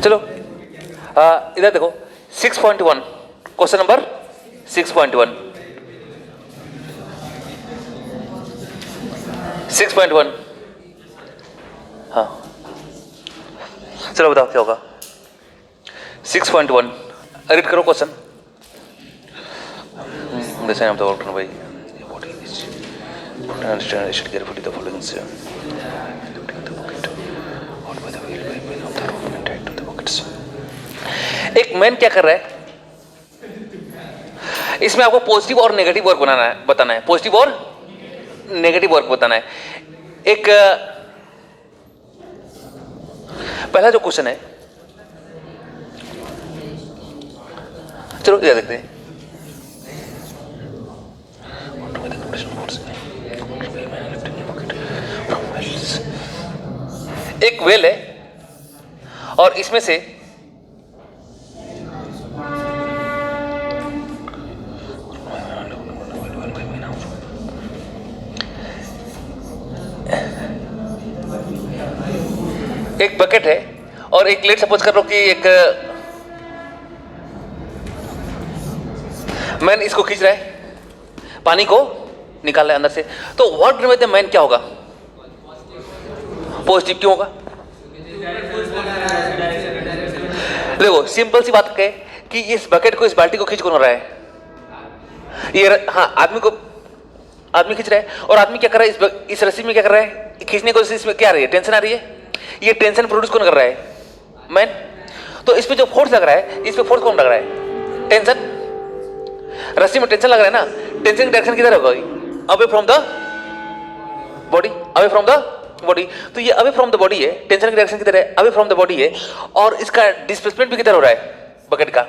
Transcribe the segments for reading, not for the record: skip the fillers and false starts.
चलो इधर देखो 6.1, क्वेश्चन नंबर 6.1, 6.1। हाँ चलो बताओ क्या होगा। 6.1 रीड करो क्वेश्चन। जैसे हम तो ऑल्टर भाई understand carefully the following एक मैन क्या कर रहा है, इसमें आपको पॉजिटिव और नेगेटिव वर्क बनाना है, बताना है, पॉजिटिव और नेगेटिव वर्क बताना है। एक पहला जो क्वेश्चन है, चलो इधर देखते हैं। एक वेल है और इसमें से एक बकेट है और एक लेट सपोज कर लो कि एक मैन इसको खींच रहा है, पानी को निकाल रहा है अंदर से, तो work done by the man क्या होगा? पॉजिटिव। क्यों होगा? देखो सिंपल सी बात है कि इस बकेट को, इस बाल्टी को खींच कौन रहा है? ये हाँ आदमी खींच रहा है। और आदमी क्या कर रहा है? इस रस्सी में क्या कर रहा है? खींचने को इसमें क्या आ रही है? टेंशन आ रही है। ये टेंशन प्रोड्यूस कौन कर रहा है? मैन। तो इस पे जो फोर्स लग रहा है, इस पे फोर्स कौन लग रहा है? टेंशन। रस्सी में टेंशन लग रहा है ना, टेंशन की डायरेक्शन किधर होगा? Away from the body, away from the body. तो ये अवे फ्रॉम द बॉडी है, टेंशन की डायरेक्शन किधर है? अवे फ्रॉम द बॉडी है। और इसका डिस्प्लेसमेंट भी किधर हो रहा है? बकेट का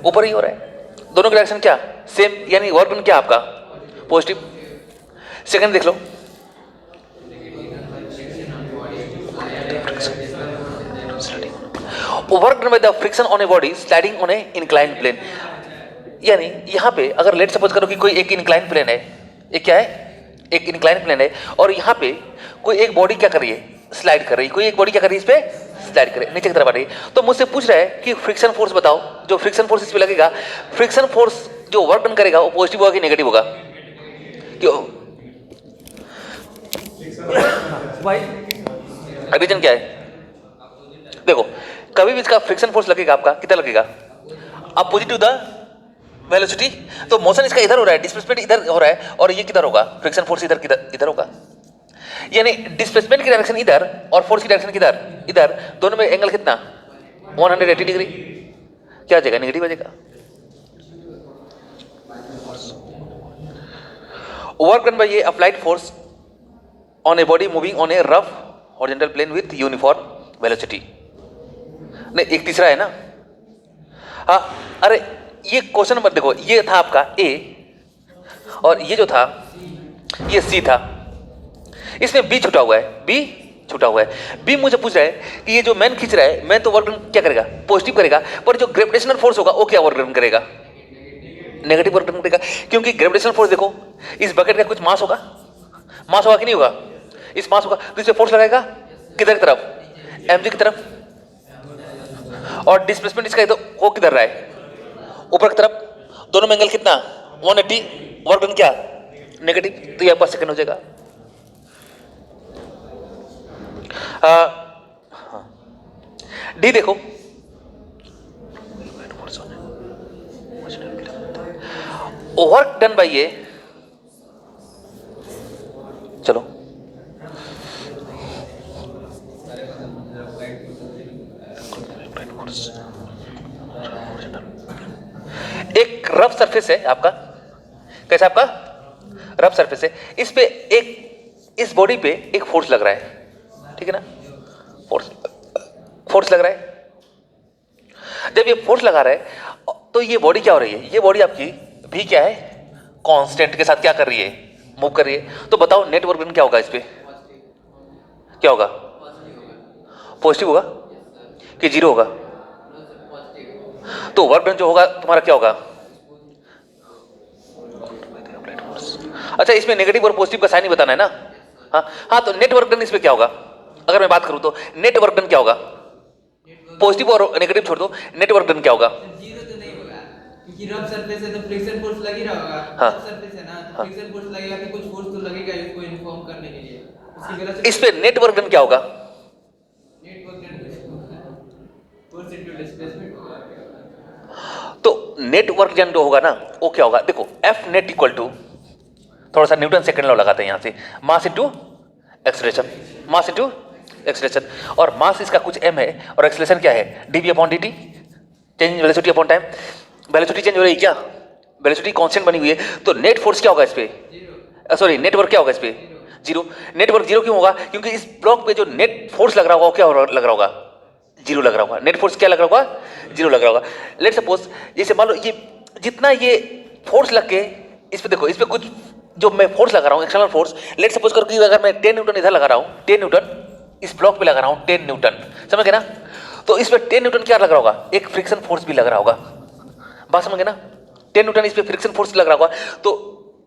ऊपर ही हो रहा है। दोनों की डायरेक्शन क्या? सेम, यानी वर्क डन क्या आपका? पॉजिटिव। सेकंड देख लो, work done by the friction on a body sliding on a inclined plane. यानी यहां पे अगर लेट सपोज करो कि कोई एक इंक्लाइंड प्लेन है, एक क्या है? एक इंक्लाइंड प्लेन है, और यहां पे कोई एक बॉडी क्या कर रही है? स्लाइड कर रही है। कोई एक बॉडी क्या कर रही है? इस पे स्लाइड कर रही है, नीचे की तरफ आ रही है। तो मुझसे पूछ रहा है कि फ्रिक्शन फोर्स बताओ, जो फ्रिक्शन फोर्स इस पे लगेगा, फ्रिक्शन फोर्स जो वर्क डन करेगा वो पॉजिटिव होगा कि नेगेटिव होगा? क्यों? रीजन क्या है? देखो कभी भी इसका फ्रिक्शन फोर्स लगेगा आपका, कितना लगेगा? Opposite to the velocity. तो मोशन इसका इधर हो रहा है, डिस्प्लेसमेंट इधर हो रहा है, और ये किधर होगा? फ्रिक्शन फोर्स इधर इधर होगा। यानी डिस्प्लेसमेंट की डायरेक्शन इधर और फोर्स की डायरेक्शन किधर? इधर। दोनों में एंगल कितना? 180 डिग्री। क्या आ जाएगा? नेगेटिव आ जाएगा। Work done by a applied force on a body moving on a rough horizontal plane with uniform velocity. नहीं, एक तीसरा है ना। हाँ, अरे ये क्वेश्चन नंबर देखो, ये था आपका ए और ये जो था ये सी था। इसमें बी छुटा हुआ है, बी छुटा हुआ है। बी मुझे पूछ रहा है कि ये जो मैन खींच रहा है, मैन तो वर्क डन क्या करेगा? पॉजिटिव करेगा। पर जो ग्रेविटेशनल फोर्स होगा वो क्या वर्क डन करेगा? नेगेटिव वर्क डन करेगा। क्योंकि ग्रेविटेशनल फोर्स देखो, इस बकेट का कुछ मास होगा, मास होगा कि नहीं होगा? इस मास होगा, तो इसे फोर्स लगाएगा किधर की तरफ? mg की तरफ। और डिस्प्लेसमेंट इसका वो किधर रहा है? ऊपर की तरफ। दोनों में एंगल कितना? 180। वर्क डन क्या? नेगेटिव। तो ये आपका सेकंड हो जाएगा। डी देखो, वर्क डन बाय ये, चलो एक रफ सरफेस है आपका। कैसा आपका? रफ सरफेस है। इस पे इस बॉडी पे एक फोर्स लग रहा है, ठीक है ना? फोर्स लग रहा है। जब ये फोर्स लगा रहा है तो ये बॉडी क्या हो रही है? ये बॉडी आपकी भी क्या है? कांस्टेंट के साथ क्या कर रही है? मूव कर रही है। तो बताओ नेट वर्क डन क्या होगा? इस पे क्या होगा? पॉजिटिव होगा कि जीरो होगा? तो वर्क डन जो होगा तुम्हारा क्या होगा? अच्छा, इसमें नेगेटिव और पॉजिटिव का साइन ही बताना है ना। हाँ, तो नेट वर्क डन इसमें क्या होगा? अगर मैं बात करूं तो नेट वर्क डन क्या होगा? पॉजिटिव और नेगेटिव छोड़ दो, नेट वर्क डन क्या होगा? जीरो तो नहीं होगा क्योंकि रफ सरफेस है तो फ्रिक्शन फोर्स लग ही रहा होगा। हाँ। रफ सरफेस है ना तो हाँ। फ्रिक्शन फोर्स लगेगा कि कुछ फोर्स तो लगेगा ही उसको इन्फॉर्म करने के लिए। उसकी वेलोसिटी इस पे नेट वर्क डन क्या होगा? Net work done force into displacement होगा। तो नेट वर्क डन जो होगा ना वो क्या होगा? देखो एफ नेट इक्वल टू, थोड़ा सा न्यूटन सेकंड लॉ लगाते हैं यहां से, mass into acceleration, mass into acceleration, और मास इसका कुछ m है और एक्सेलरेशन क्या है? dv upon dt, change in velocity upon time. Velocity change हो रही है क्या? वेलोसिटी कांस्टेंट बनी हुई है, तो नेट फोर्स क्या होगा इस पे? सॉरी नेट वर्क क्या होगा इस पे? जीरो। नेट वर्क जीरो क्यों होगा? क्योंकि इस ब्लॉक पे जो नेट फोर्स लग रहा होगा वो क्या लग रहा होगा? जीरो लग रहा होगा। नेट फोर्स क्या लग रहा होगा? जीरो लग रहा होगा। लेट सपोज जैसे मान लो ये जितना ये फोर्स लग के इस पे, देखो इस पे कुछ जो मैं फोर्स लगा रहा हूँ एक्सटर्नल फोर्स, लेट सपोज करो कि अगर मैं 10 न्यूटन इधर लगा रहा हूँ, 10 न्यूटन इस ब्लॉक पे लगा रहा हूँ, 10 न्यूटन, समझ गए ना? तो इस पे 10 न्यूटन क्या लग रहा होगा? एक फ्रिक्शन फोर्स भी लग रहा होगा। बात समझ गए ना? 10 न्यूटन इस पे फ्रिक्शन फोर्स लग रहा होगा, तो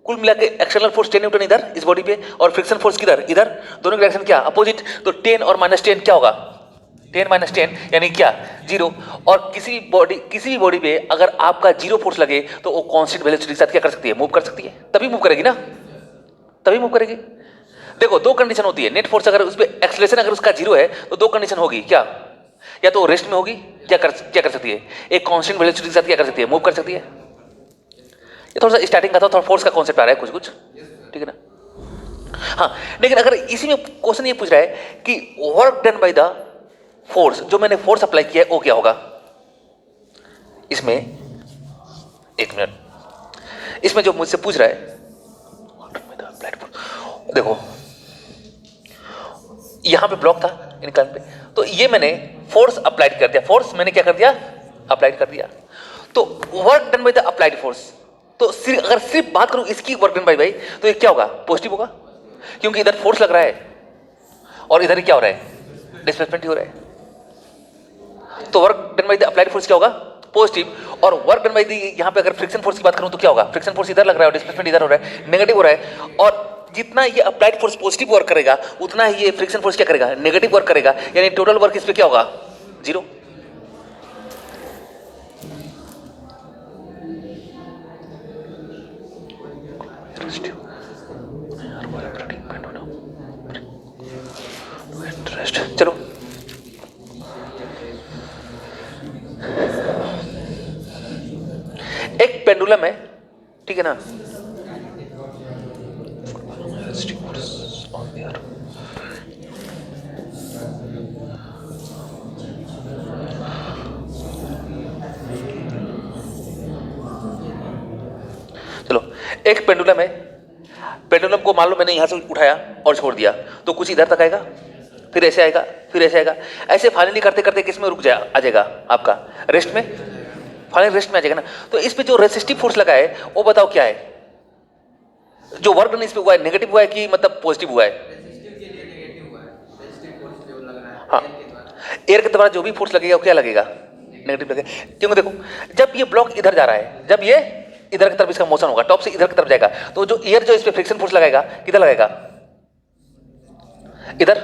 कुल मिला के एक्सटर्नल फोर्स 10 न्यूटन इधर इस बॉडी पे और फ्रिक्शन फोर्स किधर? इधर। दोनों की डायरेक्शन क्या? अपोजिट। तो 10 और -10 क्या होगा? 10 - 10 यानी क्या? जीरो। और किसी भी बॉडी पे अगर आपका जीरो फोर्स लगे तो वो कांस्टेंट वेलोसिटी के साथ क्या कर सकती है? मूव कर सकती है। तभी मूव करेगी ना, तभी मूव करेगी। देखो दो कंडीशन होती है, नेट फोर्स अगर उस पे एक्सेलरेशन अगर उसका जीरो है तो दो कंडीशन होगी क्या? या तो रेस्ट में होगी, क्या कर सकती है? एक कांस्टेंट वेलोसिटी के साथ क्या कर सकती है? मूव कर सकती है। ये थोड़ा सा स्टार्टिंग का था, थोड़ा फोर्स का कॉन्सेप्ट आ रहा है कुछ कुछ, ठीक है ना? हाँ, लेकिन अगर इसी में क्वेश्चन ये पूछ रहा है कि work done by the force, जो मैंने फोर्स अप्लाई किया है वो क्या होगा? इसमें एक मिनट, इसमें जो मुझसे पूछ रहा है, देखो यहां पे ब्लॉक था इनकल पे, तो ये मैंने फोर्स अप्लाइड कर दिया, फोर्स मैंने क्या कर दिया? अप्लाइड कर दिया। तो work done by the applied force, तो अगर सिर्फ बात करूं इसकी वर्क डन बाय तो ये क्या होगा? पॉजिटिव होगा, क्योंकि इधर फोर्स लग रहा है और इधर क्या हो रहा है? डिस्प्लेसमेंट ही हो रहा है। तो work done by the applied force क्या होगा? पॉजिटिव। और वर्क डन बाय द, यहां पे अगर फ्रिक्शन फोर्स की बात करूं तो क्या होगा? फ्रिक्शन फोर्स इधर लग रहा है और डिस्प्लेसमेंट इधर हो रहा है, नेगेटिव हो रहा है। और जितना ये अप्लाइड फोर्स पॉजिटिव वर्क करेगा उतना ही ये फ्रिक्शन फोर्स क्या करेगा? नेगेटिव वर्क करेगा, यानी टोटल वर्क इस पे क्या होगा? जीरो। चलो एक पेंडुलम है, ठीक है ना? चलो एक पेंडुलम है, पेंडुलम को मान लो मैंने यहां से उठाया और छोड़ दिया, तो कुछ इधर तक आएगा, फिर ऐसे आएगा, फिर ऐसे आएगा, ऐसे फाइनली करते करते किस में रुक आ जाएगा? आपका रेस्ट में, फाइनली रेस्ट में आ जाएगा ना? तो इस पे जो रेसिस्टिव फोर्स लगा है वो बताओ क्या है? जो वर्क डन इस पे हुआ है नेगेटिव हुआ है कि मतलब पॉजिटिव हुआ है? रेजिस्टिव के लिए नेगेटिव हुआ है, रेजिस्टिव फोर्स जो लग रहा है हाँ, एयर के द्वारा जो भी फोर्स लगेगा वो क्या लगेगा? नेगेटिव लगेगा। क्योंकि देखो जब ये ब्लॉक इधर जा रहा है, जब ये इधर की तरफ इसका मोशन होगा, टॉप से इधर की तरफ जाएगा, तो जो एयर जो इस पे फ्रिक्शन फोर्स लगाएगा किधर लगेगा? इधर।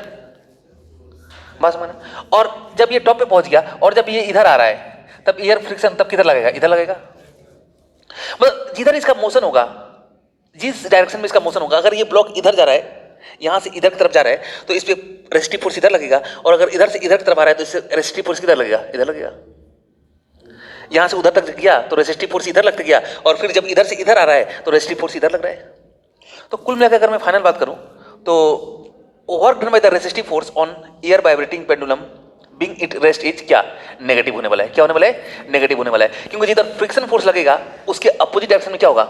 बात समझना? और जब ये टॉप पे पहुंच गया और जब ये इधर आ रहा है तब एयर फ्रिक्शन तब किधर लगेगा? इधर लगेगा। मतलब जिधर इसका मोशन होगा, जिस डायरेक्शन में इसका मोशन होगा, अगर ये ब्लॉक इधर जा रहा है, यहां से इधर की तरफ जा रहा है, तो इस पे रेसिस्टिव फोर्स इधर लगेगा, और अगर इधर से इधर की तरफ आ रहा है तो इससे रेसिस्टिव फोर्स किधर लगेगा? इधर लगेगा। यहां से उधर तक गया तो रेसिस्टिव फोर्स इधर लगता गया, और फिर जब इधर से इधर आ रहा है तो रेसिस्टिव फोर्स इधर लग रहा है। तो कुल मिलाकर अगर मैं फाइनल बात करूं तो work done by the resistive force on air vibrating pendulum being it rest is क्या? नेगेटिव होने वाला है। क्या होने वाला है? नेगेटिव होने वाला है, क्योंकि जिधर फ्रिक्शन फोर्स लगेगा उसके अपोजिट डायरेक्शन में क्या होगा?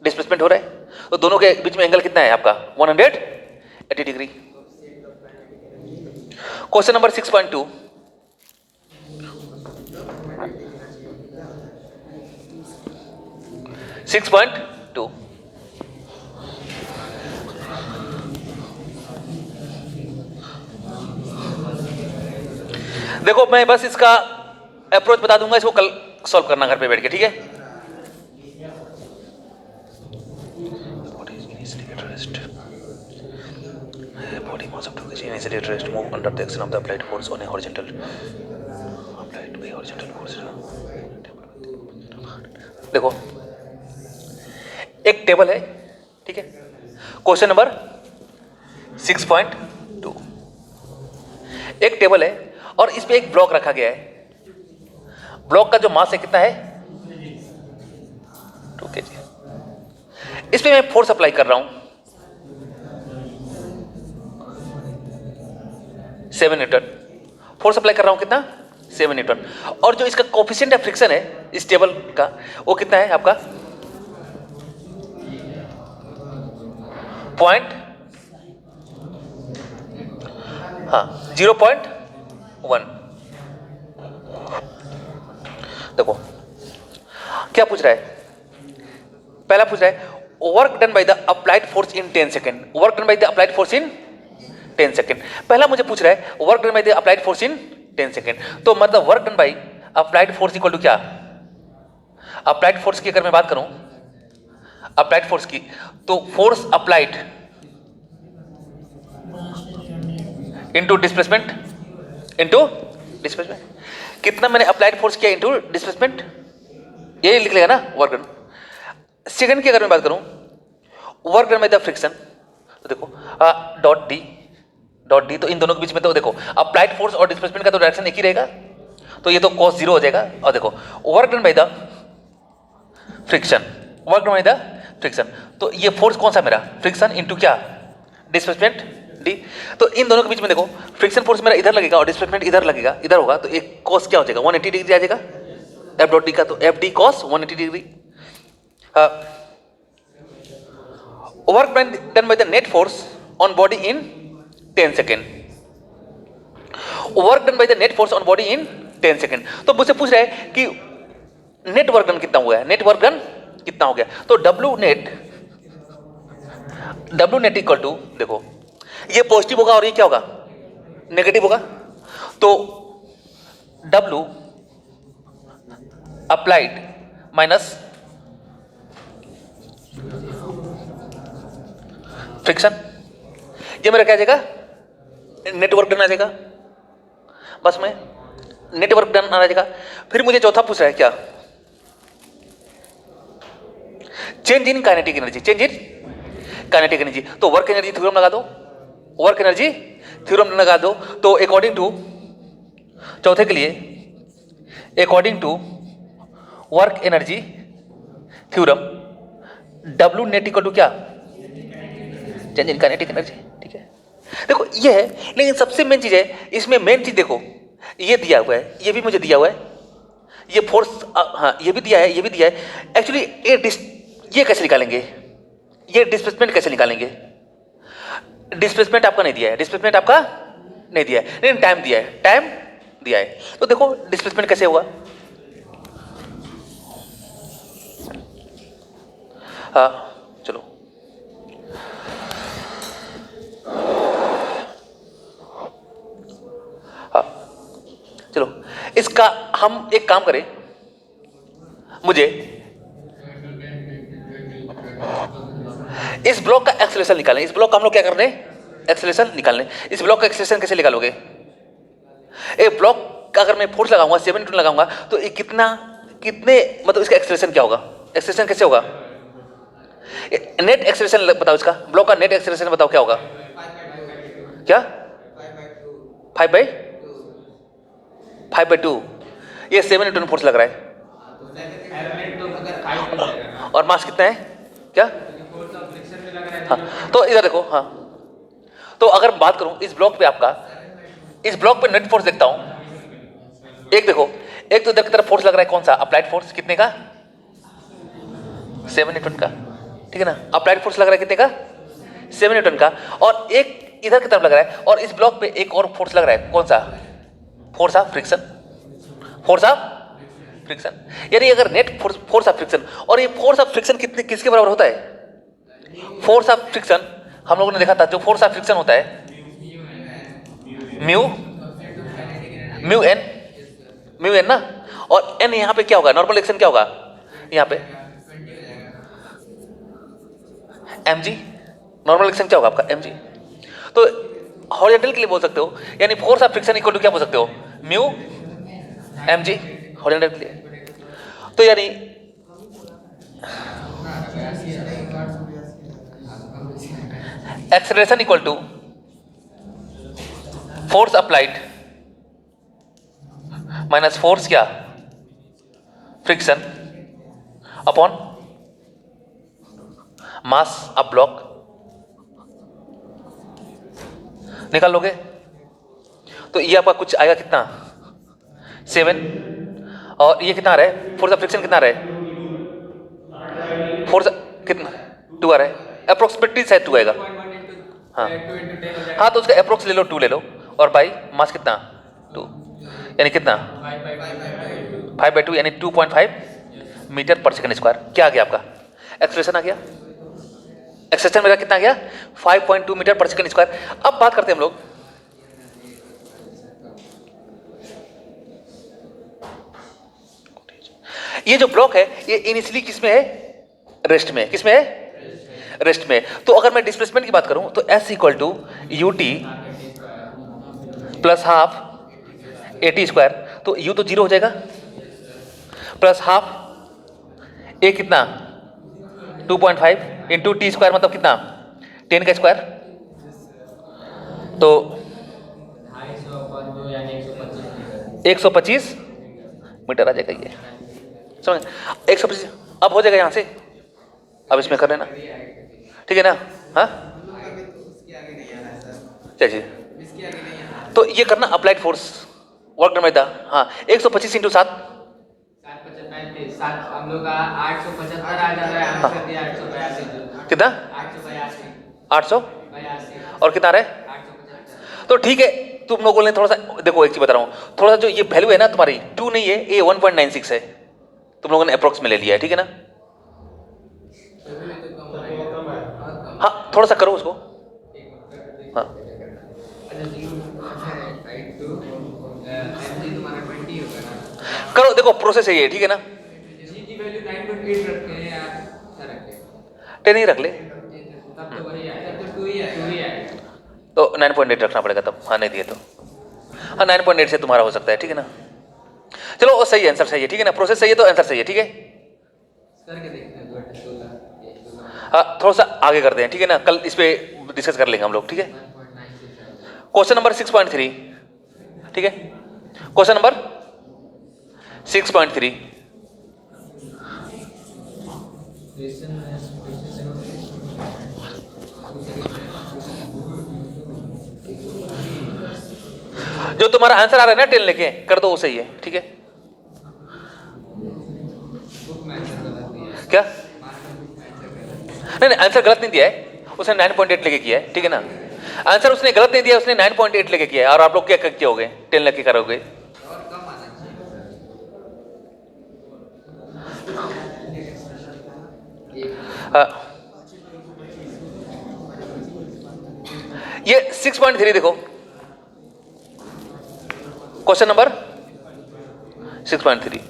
डिस्प्लेसमेंट हो रहा है। तो दोनों के बीच में एंगल कितना है आपका? 180 डिग्री। क्वेश्चन नंबर 6.2, देखो मैं बस इसका अप्रोच बता दूंगा, इसको कल सॉल्व करना घर पे बैठ के, ठीक है? Body moves up to initially at rest, move under the action of the applied force on a horizontal by horizontal force. देखो एक टेबल है, ठीक है, क्वेश्चन नंबर 6.2, एक टेबल है और इस पे एक ब्लॉक रखा गया है। ब्लॉक का जो मास है कितना है 2 kg। इस पे मैं फोर्स अप्लाई कर रहा हूं 7 न्यूटन, फोर्स अप्लाई कर रहा हूं कितना 7 न्यूटन। और जो इसका कोफिशिएंट ऑफ फ्रिक्शन है इस टेबल का वो कितना है आपका पॉइंट 0.1। देखो क्या पूछ रहा है, पहला पूछ रहा है work done by the applied force in 10 second, work done by the applied force in 10 second. पहला मुझे पूछ रहा है work done by the applied force in 10 second, तो मतलब work done by applied force equal to क्या, applied force की अगर मैं बात करूं अप्लाइड फोर्स की, तो फोर्स अप्लाइड इंटू डिस्प्लेसमेंट, कितना मैंने अप्लाइड फोर्स किया इंटू डिस्प्लेसमेंट, ये लिख लेगा ना वर्क डन। सेकंड की अगर मैं बात करूं work done by the friction, तो देखो डॉट डी, तो इन दोनों के बीच में तो देखो अप्लाइड फोर्स और डिस्प्लेसमेंट का तो डायरेक्शन एक ही रहेगा, तो ये तो cos 0 हो जाएगा। और देखो work done by the friction, work done by the friction, तो ये फोर्स कौन सा मेरा फ्रिक्शन इंटू क्या डिस्प्लेसमेंट डी। तो इन दोनों के बीच में देखो फ्रिक्शन फोर्स मेरा इधर लगेगा और डिस्प्लेसमेंट इधर लगेगा, इधर होगा, तो एक cos क्या हो जाएगा 180 डिग्री आ जाएगा एफ डॉट डी का, तो F D cos 180 degree. Work done by the net force on body in 10 second, work done by the net force on body in 10 second. तो मुझसे पूछ रहा है कि नेट वर्क डन कितना हुआ है, नेट वर्क डन कितना हो गया, तो डब्ल्यू नेट इक्वल टू, देखो ये पॉजिटिव होगा और ये क्या होगा नेगेटिव होगा, तो डब्ल्यू अप्लाइड माइनस फ्रिक्शन, ये मेरा क्या आ जाएगा नेटवर्क डन आ जाएगा, बस में नेटवर्क डन आ जाएगा। फिर मुझे चौथा पूछ रहा है क्या change in kinetic energy, change in kinetic energy, तो वर्क एनर्जी थ्योरम लगा दो, वर्क एनर्जी थ्योरम लगा दो, तो अकॉर्डिंग टू चौथे के लिए according to work energy theorem W net equal to क्या चेंज इन काइनेटिक एनर्जी, ठीक है। देखो ये है, लेकिन सबसे मेन चीज है इसमें, मेन चीज देखो ये दिया हुआ है, ये भी मुझे दिया हुआ है, ये फोर्स ये भी दिया है, ये भी दिया है। एक्चुअली ये कैसे निकालेंगे, ये डिस्प्लेसमेंट कैसे निकालेंगे, डिस्प्लेसमेंट आपका नहीं दिया है, डिस्प्लेसमेंट आपका नहीं दिया है, लेकिन टाइम दिया है, टाइम दिया है। तो देखो डिस्प्लेसमेंट कैसे होगा, चलो चलो इसका हम एक काम करें, मुझे इस ब्लॉक का एक्सेलरेशन निकालें, इस ब्लॉक का हम लोग क्या करने एक्सेलरेशन निकालने। इस ब्लॉक का एक्सेलरेशन कैसे निकालोगे, एक ब्लॉक का अगर मैं फोर्स लगाऊंगा 7 न्यूटन लगाऊंगा तो ये कितने मतलब इसका एक्सेलरेशन क्या होगा, एक्सेलरेशन कैसे होगा, नेट एक्सेलरेशन बताओ, इसका ब्लॉक का नेट एक्सेलरेशन बताओ क्या होगा, क्या 5/2, ये 7 न्यूटन फोर्स लग रहा है और मास कितना है क्या, हाँ। तो इधर देखो, हाँ, तो अगर बात करूं इस ब्लॉक पे आपका, इस ब्लॉक पे नेट फोर्स देखता हूं, एक देखो, एक तो इधर की तरफ फोर्स लग रहा है कौन सा अप्लाइड फोर्स, कितने का 7 न्यूटन का, ठीक है ना, अप्लाइड फोर्स लग रहा है कितने का 7 न्यूटन का, और एक इधर की तरफ लग रहा है, और इस ब्लॉक पे एक और फोर्स लग रहा है कौन सा, force of friction, force of friction. यानी अगर नेट फोर्स ऑफ फ्रिक्शन, और ये फोर्स ऑफ फ्रिक्शन कितने किसके बराबर होता है, फोर्स ऑफ फ्रिक्शन हम लोगों ने देखा था, जो फोर्स ऑफ फ्रिक्शन होता है म्यू एन ना, और एन यहाँ पे क्या होगा, नॉर्मल एक्शन क्या होगा यहाँ पे mg, नॉर्मल एक्शन क्या होगा आपका mg। तो हॉरिजॉन्टल के लिए बोल सकते हो, यानी force of friction equal to क्या बोल सकते हो म्यू mg हॉरिजॉन्टल प्लेन। तो यानी acceleration equal to force applied minus force क्या, friction upon mass of block. निकाल लोगे तो ये आपका कुछ आएगा कितना 7, और ये कितना आ रहा है, फोर्स ऑफ फ्रिक्शन कितना आ रहा है, फोर्स कितना 2 आ रहा है, अप्रोक्सीमेटली शायद 2 आएगा। हाँ हाँ, तो उसका अप्रोक्स ले लो 2 ले लो, और बाई मास कितना 2, यानी कितना 5/2 यानी 2.5 मीटर पर सेकंड स्क्वायर। क्या आ गया आपका एक्सेलरेशन आ गया, एक्सेलरेशन मेरा कितना आ गया 5.2 मीटर पर सेकंड स्क्वायर। अब बात करते हैं हम लोग ये जो ब्लॉक है ये इनिशियली किसमें है, रेस्ट में, किसमें है, रेस्ट में। तो अगर मैं डिस्प्लेसमेंट की बात करूं तो S equal to u t plus half a t square, तो U तो 0 हो जाएगा, प्लस हाफ ए कितना 2.5 इंटू टी स्क्वायर मतलब कितना 10 का स्क्वायर, तो 125 मीटर आ जाएगा ये, समझ 125। अब हो जाएगा यहाँ से, अब इसमें कर लेना, ठीक है ना। हाँ चलिए, तो ये करना applied force work done by the, हाँ 125 इंटू 7 हम लोग का 875 आ जा रहा है, आंसर दिया 882 कितना 800 और कितना रहे 875। तो ठीक है, तुम लोगों ने थोड़ा सा देखो, एक चीज बता रहा हूँ, थोड़ा सा जो ये वैल्यू है ना तुम्हारी 2 नहीं है, ये 1.96 है, तुम लोगों ने अप्रोक्स में ले लिया है, ठीक है ना। हाँ थोड़ा सा करो उसको, हाँ करो, देखो प्रोसेस है ये, ठीक है ना। जी की वैल्यू 9.8 रखते हैं या क्या रखते हैं, 10 ही रख ले, तब तो वही आएगा, तो 2 ही आएगा, तो 9.8 रखना पड़ेगा तब, हाँ नहीं दिए तो, हाँ 9.8 से तुम्हारा हो सकता है, ठीक है ना। चलो वो सही है, आंसर सही है, ठीक है ना, प्रोसेस सही है तो आंसर सही है, ठीक है। करके देखते हैं। हाँ थोड़ा सा आगे करते हैं, ठीक है ना, कल इस पे डिस्कस कर लेंगे हम लोग, ठीक है। क्वेश्चन नंबर 6.3, ठीक है, क्वेश्चन नंबर 6.3, जो तुम्हारा आंसर आ रहा है ना 10 लेके कर दो, वो सही है, ठीक है। क्या नहीं नहीं, आंसर गलत नहीं दिया है उसने, 9.8 लेके किया है, ठीक है ना। आंसर उसने गलत नहीं दिया, उसने 9.8 लेके किया है, और आप लोग क्या क्या हो गए 10 लेके करोगे। ये 6.3 देखो, क्वेश्चन नंबर 6.3,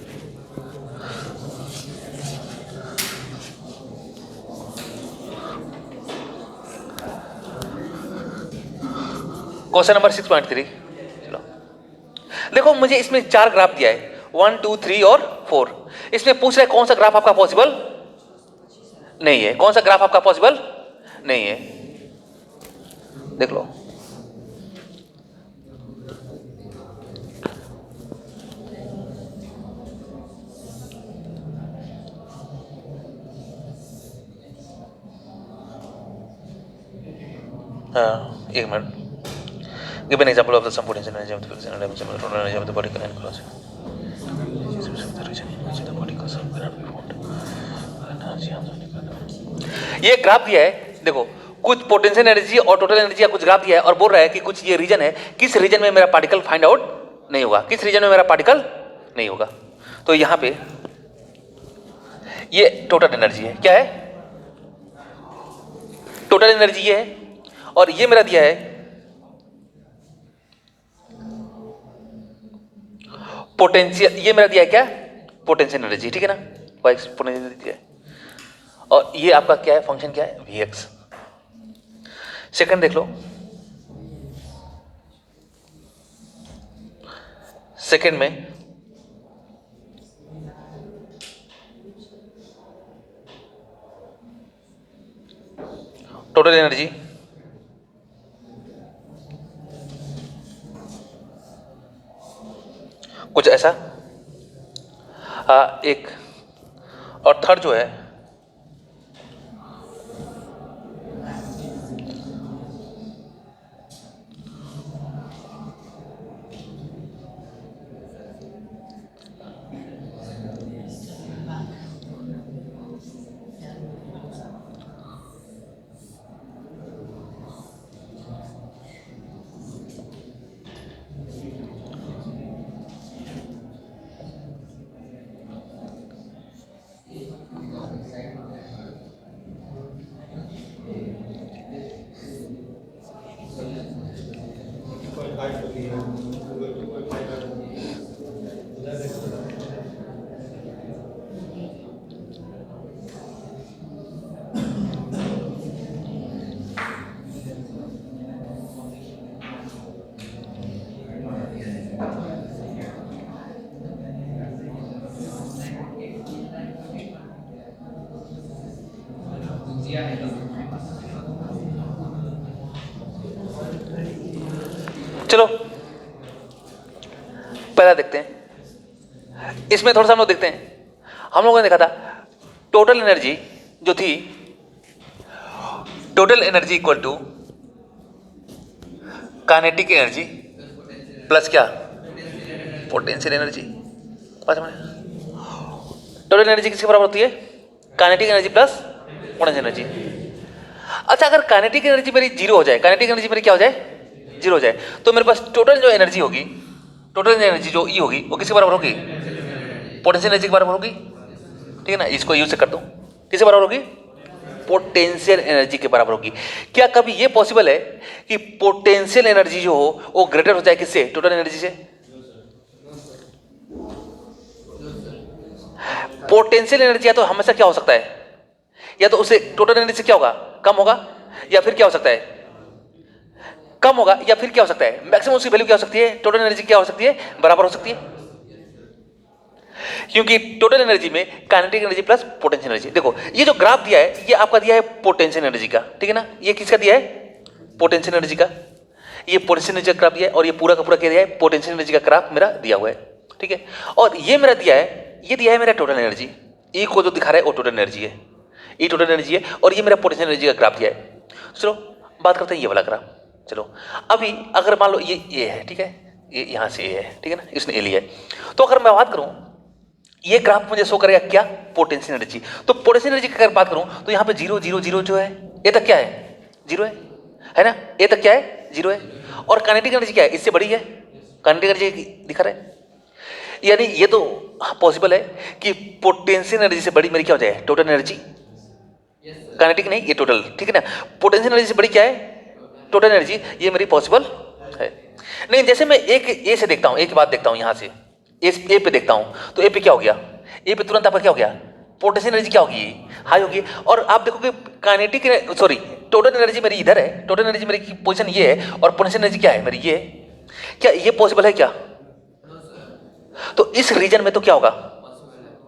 क्वेश्चन नंबर 6.3। चलो देखो, मुझे इसमें 4 ग्राफ दिया है, 1 2 3 और 4। इसमें पूछ रहा है कौन सा ग्राफ आपका पॉसिबल नहीं है, कौन सा ग्राफ आपका पॉसिबल नहीं है, देख लो। हाँ एक minute, give an example of the sum potential energy of the fixed and dimensional total energy of the particle and cross the region in which the particles cannot be found. ये graph दिया है, देखो कुछ potential energy और total energy का कुछ graph दिया है, और बोल रहा है कि कुछ ये रीजन है, किस रीजन में मेरा पार्टिकल फाइंड आउट नहीं होगा, किस रीजन में मेरा पार्टिकल नहीं होगा। तो यहां पे ये टोटल एनर्जी है, क्या है टोटल एनर्जी ये है, और ये मेरा दिया है पोटेंशियल, ये मेरा दिया है क्या पोटेंशियल एनर्जी, ठीक है ना, पोटेंशियल दिया है, और ये आपका क्या है फंक्शन क्या है Vx। सेकंड देख लो, सेकंड में टोटल एनर्जी कुछ ऐसा, एक और थर्ड जो है चलो पहला देखते हैं। इसमें थोड़ा सा हम लोग देखते हैं, हम लोगों ने देखा था टोटल एनर्जी जो थी, total energy equal to kinetic energy plus क्या, पोटेंशियल एनर्जी। टोटल एनर्जी किसके बराबर होती है, kinetic energy plus potential energy. अच्छा, अगर काइनेटिक एनर्जी मेरी जीरो हो जाए, काइनेटिक एनर्जी मेरी क्या हो जाए, जीरो हो जाए, तो मेरे पास टोटल जो एनर्जी होगी, टोटल एनर्जी जो ई होगी वो किसके बराबर होगी, पोटेंशियल एनर्जी के बराबर होगी। ठीक है ना, इसको यूज से कर दो, किसके बराबर होगी, पोटेंशियल एनर्जी के बराबर होगी। क्या कभी ये पॉसिबल है कि पोटेंशियल एनर्जी जो हो वो ग्रेटर हो जाए किससे, टोटल एनर्जी से? पोटेंशियल एनर्जी या तो हमेशा क्या हो सकता है, या तो उससे टोटल एनर्जी से क्या होगा, कम होगा, या फिर क्या हो सकता है, कम होगा, या फिर क्या हो सकता है, मैक्सिमम उसकी वैल्यू क्या हो सकती है, टोटल एनर्जी क्या हो सकती है, बराबर हो सकती है। क्योंकि टोटल एनर्जी में kinetic energy plus potential energy. देखो ये जो ग्राफ दिया है ये आपका दिया है पोटेंशियल एनर्जी का, ठीक है ना, ये किसका दिया है, पोटेंशियल एनर्जी का। ये पोटेंशियल एनर्जी का ग्राफ दिया है और ये पूरा का पूरा क्या दिया है, पोटेंशियल एनर्जी का ग्राफ मेरा दिया हुआ है, ठीक है। और ये मेरा दिया है, ये दिया है मेरा टोटल एनर्जी, ई को जो दिखा रहा है वो टोटल एनर्जी है, ये टोटल एनर्जी है, और ये मेरा पोटेंशियल एनर्जी का ग्राफ दिया है। चलो बात करते हैं ये वाला ग्राफ। चलो अभी अगर मान लो ये है, ठीक है, ये यहाँ से ये है, ठीक है ना, इसने ए लिया है, तो अगर मैं बात करूँ ये ग्राफ मुझे शो करेगा क्या, पोटेंशियल एनर्जी। तो पोटेंशियल एनर्जी की अगर बात करूँ तो यहाँ पे 0 0 0 जो है ये तक क्या है, 0 है ना, ये तक क्या है, 0 है। और काइनेटिक एनर्जी क्या है, इससे बड़ी है, काइनेटिक एनर्जी दिखा रहा है, यानी ये तो पॉसिबल है कि पोटेंशियल एनर्जी से बड़ी मेरी क्या हो जाए, टोटल एनर्जी, काइनेटिक नहीं ये टोटल, ठीक है ना। पोटेंशियल एनर्जी से बड़ी क्या है, टोटल एनर्जी, ये मेरी पॉसिबल है। नहीं जैसे मैं एक ए से देखता हूँ, एक बात देखता हूँ यहाँ से ए पे देखता हूँ, तो ए पे क्या हो गया, ए पे तुरंत आपका क्या हो गया, पोटेंशियल एनर्जी क्या होगी, हाई होगी। और आप देखोगे काइनेटिक सॉरी टोटल एनर्जी मेरी इधर है, टोटल एनर्जी मेरी पोजीशन ये है, और पोटेंशियल एनर्जी क्या है मेरी ये, क्या ये पॉसिबल है क्या? तो इस रीजन में तो क्या होगा,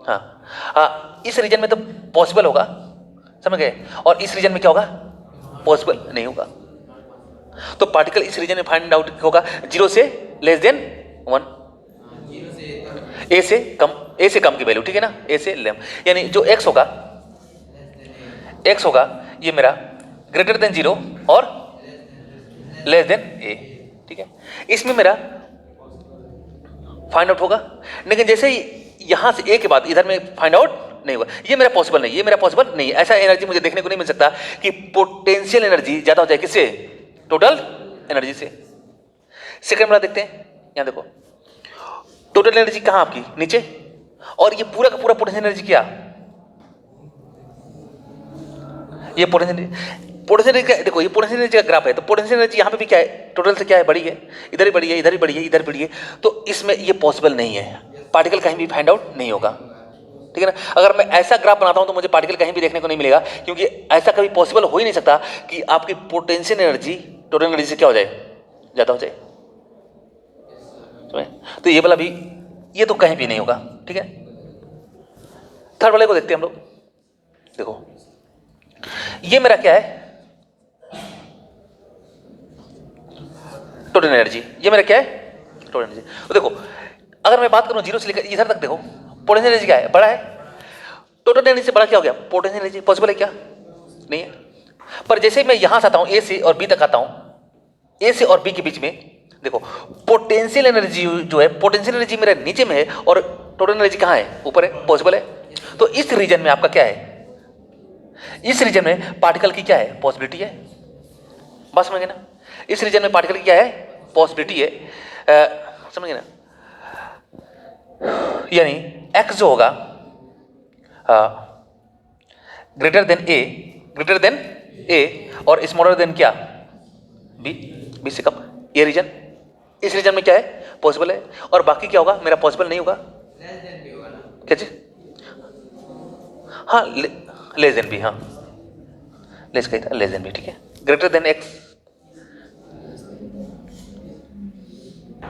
हाँ इस रीजन में तो पॉसिबल होगा, समझ गए, और इस रीजन में क्या होगा, पॉसिबल नहीं होगा। तो पार्टिकल इस रीजन में फाइंड आउट होगा 0 से लेस देन 1, ए से कम की वैल्यू, ठीक है ना, ए से लेम, यानी जो x होगा ये मेरा ग्रेटर देन 0 और लेस देन ए, ठीक है। इसमें मेरा फाइंड आउट होगा, लेकिन जैसे ही यहां से ए के बाद इधर में फाइंड आउट नहीं होगा, ये मेरा पॉसिबल नहीं, ये मेरा पॉसिबल नहीं है। ऐसा एनर्जी मुझे देखने को नहीं मिल सकता कि पोटेंशियल एनर्जी ज्यादा हो जाए किससे, टोटल एनर्जी से। सेकंड वाला देखते हैं, यहां देखो टोटल एनर्जी कहां आपकी, नीचे, और ये पूरा का पूरा पोटेंशियल एनर्जी क्या, ये पोटेंशियल एनर्जी देखो, ये पोटेंशियल एनर्जी का ग्राफ है, तो पोटेंशियल एनर्जी यहाँ पे भी क्या है, टोटल से क्या है, बड़ी है, इधर ही बड़ी है, इधर ही बड़ी है, इधर बड़ी है, तो इसमें ये पॉसिबल नहीं है, पार्टिकल कहीं भी फाइंड आउट नहीं होगा, ठीक है ना। अगर मैं ऐसा ग्राफ बनाता हूं तो मुझे पार्टिकल कहीं भी देखने को नहीं मिलेगा, क्योंकि ऐसा कभी पॉसिबल हो ही नहीं सकता कि आपकी पोटेंशियल एनर्जी टोटल एनर्जी से क्या हो जाए, ज्यादा हो जाए। तो ये वाला भी, ये तो कहीं भी नहीं होगा, ठीक है। थर्ड वाले को देखते हैं हम लोग, देखो ये मेरा क्या है, टोटल एनर्जी, ये मेरा क्या है, टोटल एनर्जी। तो देखो अगर मैं बात करूं जीरो से लेकर इधर तक, देखो पोटेंशियल एनर्जी क्या है, बड़ा है। टोटल एनर्जी से बड़ा क्या हो गया, पोटेंशियल एनर्जी। पॉसिबल है क्या, नहीं है। पर जैसे मैं यहां से आता हूं, ए से और बी तक आता हूं, ए से और बी के बीच में देखो पोटेंशियल एनर्जी जो है, पोटेंशियल एनर्जी मेरा नीचे में है और टोटल एनर्जी कहां है, ऊपर है। पॉसिबल है। तो इस रीजन में आपका क्या है, इस रीजन में पार्टिकल की क्या है, पॉसिबिलिटी है। बात समझ गए ना, इस रीजन में पार्टिकल की क्या है, पॉसिबिलिटी है। समझ गए ना, यानी एक्स जो होगा ग्रेटर देन ए और स्मॉलर देन क्या, बी, बी से कम। ये रीजन, इस रीजन में क्या है, पॉसिबल है। और बाकी क्या होगा, मेरा पॉसिबल नहीं होगा। लेस देन भी होगा ना, क्या चीज, हाँ लेस देन बी, हाँ लेस कही था, लेस देन बी, ठीक है। ग्रेटर देन एक्स,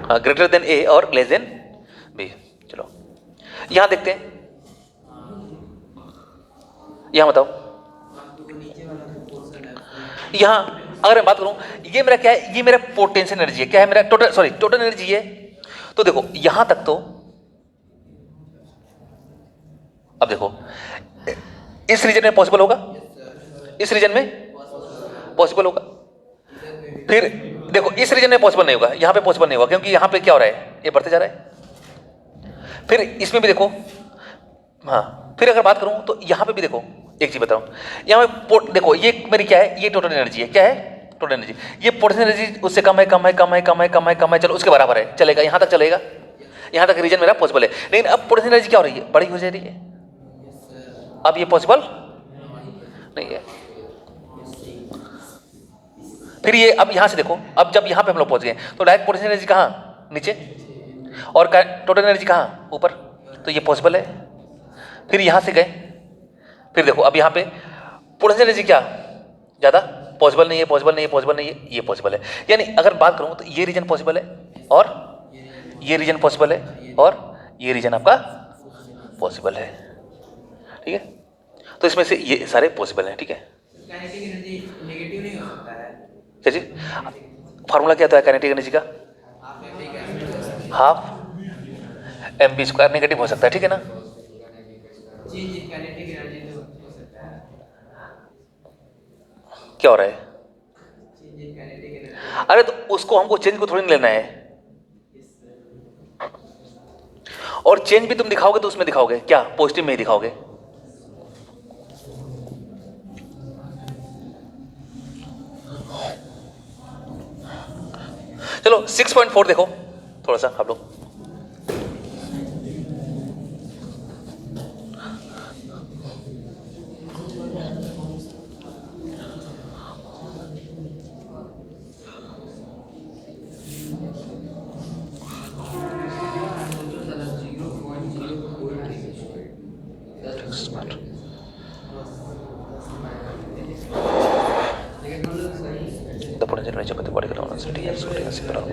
हाँ ग्रेटर देन ए और लेस देन बी। चलो यहां देखते हैं, यहां बताओ, नीचे वाला जो पोर्शन है यहां अगर मैं बात करूं, ये मेरा क्या है, ये मेरा पोटेंशियल एनर्जी है। क्या है मेरा, टोटल एनर्जी है। तो देखो यहां तक तो, अब देखो इस रीजन में पॉसिबल होगा, इस रीजन में पॉसिबल होगा। फिर देखो इस रीजन में पॉसिबल नहीं होगा, यहां पे पॉसिबल नहीं होगा, क्योंकि यहां पे क्या हो रहा है, ये बढ़ते जा रहा है। फिर इसमें भी देखो, हाँ फिर अगर बात करूं तो यहां पे भी देखो, एक चीज बताऊं, यहां पे देखो ये मेरी क्या है, ये टोटल एनर्जी है। क्या है, टोटल एनर्जी। ये पोटेंशियल एनर्जी उससे कम है, कम है, कम है, कम है, कम है, कम है, चलो उसके बराबर है, चलेगा, यहां तक चलेगा, यहां तक रीजन मेरा पॉसिबल है। लेकिन अब पोटेंशियल एनर्जी क्या हो रही है, बड़ी हो जा रही है। अब ये पॉसिबल नहीं है। फिर ये अब यहां से देखो, अब जब यहां पे हम लोग पहुंच गए तो डायरेक्ट पोटेंशियल एनर्जी कहां, नीचे, और टोटल एनर्जी कहां, ऊपर। तो ये पॉसिबल है। फिर यहां से गए, फिर देखो अब यहां पे पोटेंशियल एनर्जी क्या, ज्यादा, पॉसिबल नहीं है, पॉसिबल नहीं है, पॉसिबल नहीं है, ये पॉसिबल है। यानी अगर बात करूं तो ये रीजन पॉसिबल है, और ये रीजन पॉसिबल है, और ये रीजन आपका पॉसिबल है, ठीक है। तो इसमें से ये सारे पॉसिबल हैं, ठीक है। काइनेटिक एनर्जी नेगेटिव नहीं हो सकता है, क्या जी, फार्मूला क्या होता है काइनेटिक एनर्जी का, आप एम का energy half M B square, negative हो सकता है, ठीक है ना। चेंज इन काइनेटिक एनर्जी तो हो सकता है, क्या हो रहा है, चेंज इन काइनेटिक एनर्जी। अरे तो उसको हमको चेंज को थोड़ी नहीं लेना है, और चेंज भी तुम दिखाओगे तो उसमें दिखाओगे क्या, पॉजिटिव में ही दिखाओगे। चलो 6.4 देखो थोड़ा सा आप लोग, the potential energy of the particle on density and frequency per hour.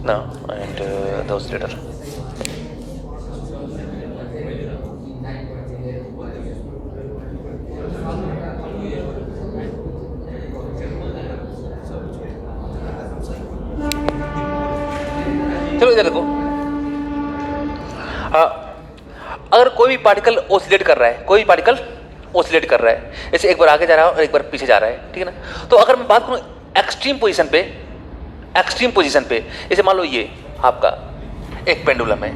No, and the oscillator. चलो इधर देखो, अगर कोई भी पार्टिकल ओसिलेट कर रहा है, कोई भी पार्टिकल ओसिलेट कर रहा है, जैसे एक बार आगे जा रहा है और एक बार पीछे जा रहा है, ठीक है ना। तो अगर मैं बात करूं एक्सट्रीम पोजीशन पे, जैसे मान लो ये आपका एक पेंडुलम है,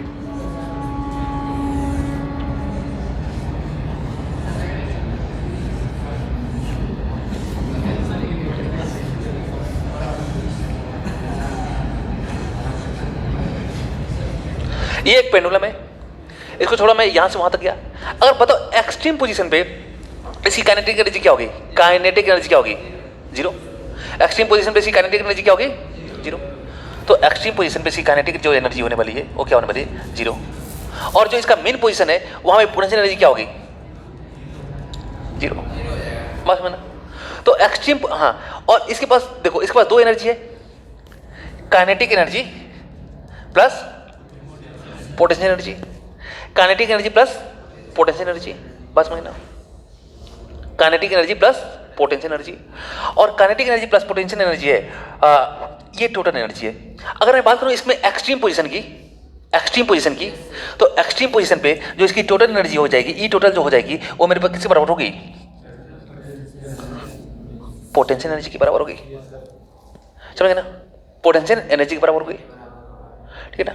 ये एक पेंडुलम है, इसको छोड़ा मैं यहां से वहां तक गया। अगर बताओ एक्सट्रीम पोजीशन पे इसकी काइनेटिक एनर्जी क्या होगी, काइनेटिक एनर्जी क्या होगी, जीरो। एक्सट्रीम पोजीशन पे इसकी काइनेटिक एनर्जी क्या होगी, जीरो। तो एक्सट्रीम पोजीशन पे इसकी काइनेटिक जो एनर्जी होने वाली है वो क्या होने वाली है, जीरो। और जो इसका मेन पोजीशन है वहां पे पोटेंशियल एनर्जी क्या होगी, जीरो। बस मैंने तो एक्सट्रीम, हाँ। और इसके पास देखो, इसके पास दो एनर्जी है, kinetic energy plus potential energy, kinetic energy plus potential energy. बस मैंने kinetic energy plus potential energy, और kinetic energy plus potential energy है, ये टोटल एनर्जी है। अगर मैं बात करूं इसमें एक्सट्रीम पोजीशन की, तो एक्सट्रीम पोजीशन पे जो इसकी टोटल एनर्जी हो जाएगी, ई टोटल जो हो जाएगी, वो मेरे पास किसके बराबर होगी? पोटेंशियल एनर्जी के बराबर होगी। समझ गए ना? पोटेंशियल एनर्जी के बराबर होगी, ठीक है ना?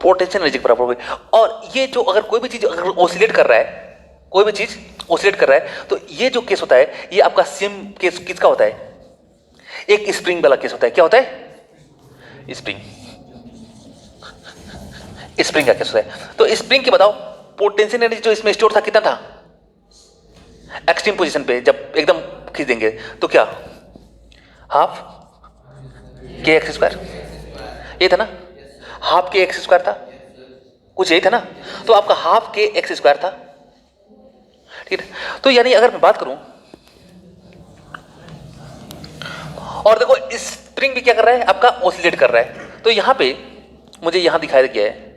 पोटेंशियल एनर्जी के बराबर होगी। और ये जो अगर कोई भी चीज अगर ऑसिलेट कर रहा है, कोई भी चीज ऑसिलेट कर रहा है, तो ये जो केस होता है ये आपका सेम केस किसका होता है? एक स्प्रिंग वाला केस होता है। क्या होता है? स्प्रिंग का केस होता है। तो स्प्रिंग के बताओ पोटेंशियल एनर्जी जो इसमें स्टोर था कितना था? एक्सट्रीम पोजीशन पे जब एकदम खींच देंगे तो क्या? हाफ के एक्स स्क्वायर, ये था ना? हाफ के एक्स स्क्वायर था, कुछ यही था ना? तो आपका हाफ के एक्स स्क्वायर था, ठीक है? तो यानी अगर मैं बात करूं, और देखो स्प्रिंग भी क्या कर रहा है? आपका ऑसिलेट कर रहा है। तो यहां पे मुझे यहां दिखाया गया है,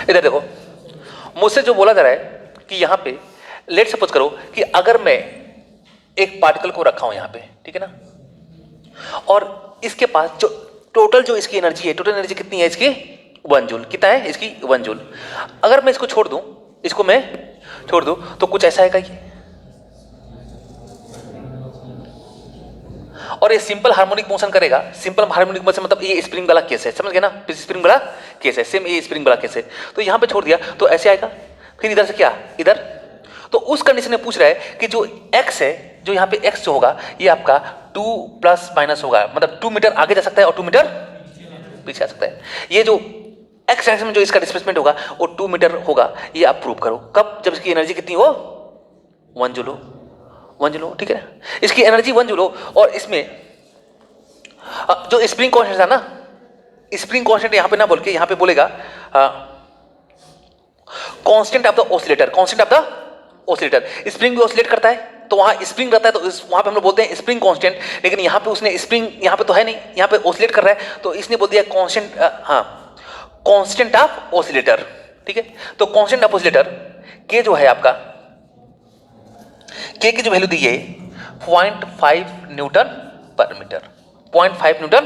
इधर देखो, मुझसे जो बोला जा रहा है कि यहां पे लेट सपोज करो कि अगर मैं एक पार्टिकल को रखा हूं यहां पे, ठीक है ना, और इसके पास जो टोटल जो इसकी एनर्जी है, टोटल एनर्जी कितनी है इसकी? 1 जूल। कितना है इसकी? 1 जूल। अगर मैं इसको छोड़ दूं, तो कुछ ऐसा है ये, और ये सिंपल हार्मोनिक मोशन करेगा। सिंपल हार्मोनिक मोशन मतलब ये स्प्रिंग वाला केस है, समझ गए ना? स्प्रिंग वाला केस है, सेम ये स्प्रिंग वाला केस है। तो यहां पे छोड़ दिया तो ऐसे आएगा, फिर इधर से क्या? इधर। तो उस कंडीशन में पूछ रहा है कि जो x है, जो यहाँ पे x जो होगा ये आपका 2 प्लस माइनस होगा, मतलब 2 मीटर आगे जा सकता है और 2 मीटर पीछे आ सकता है। ये जो x एक्सिस में जो इसका डिस्प्लेसमेंट होगा वो 2 मीटर होगा, ये आप प्रूव करो। कब? जब इसकी एनर्जी कितनी हो? 1 जूल हो, ठीक है? इसकी एनर्जी 1 जूल हो, और इसमें जो स्प्रिंग कांस्टेंट था ना, स्प्रिंग कांस्टेंट यहां पे ना बोल के यहां पे बोलेगा constant of the oscillator, constant of the oscillator. Spring भी ऑसिलेट करता है तो वहां स्प्रिंग रहता है, तो वहां पे हम लोग बोलते हैं स्प्रिंग कांस्टेंट। लेकिन यहां पे उसने स्प्रिंग यहां पे तो है नहीं, यहां पे ऑसिलेट कर रहा है, तो इसने बोल दिया कांस्टेंट, कांस्टेंट ऑफ ऑसिलेटर, ठीक है? तो कांस्टेंट ऑफ ऑसिलेटर के जो है आपका, के की जो वैल्यू दी है 0.5 न्यूटन पर मीटर, 0.5 न्यूटन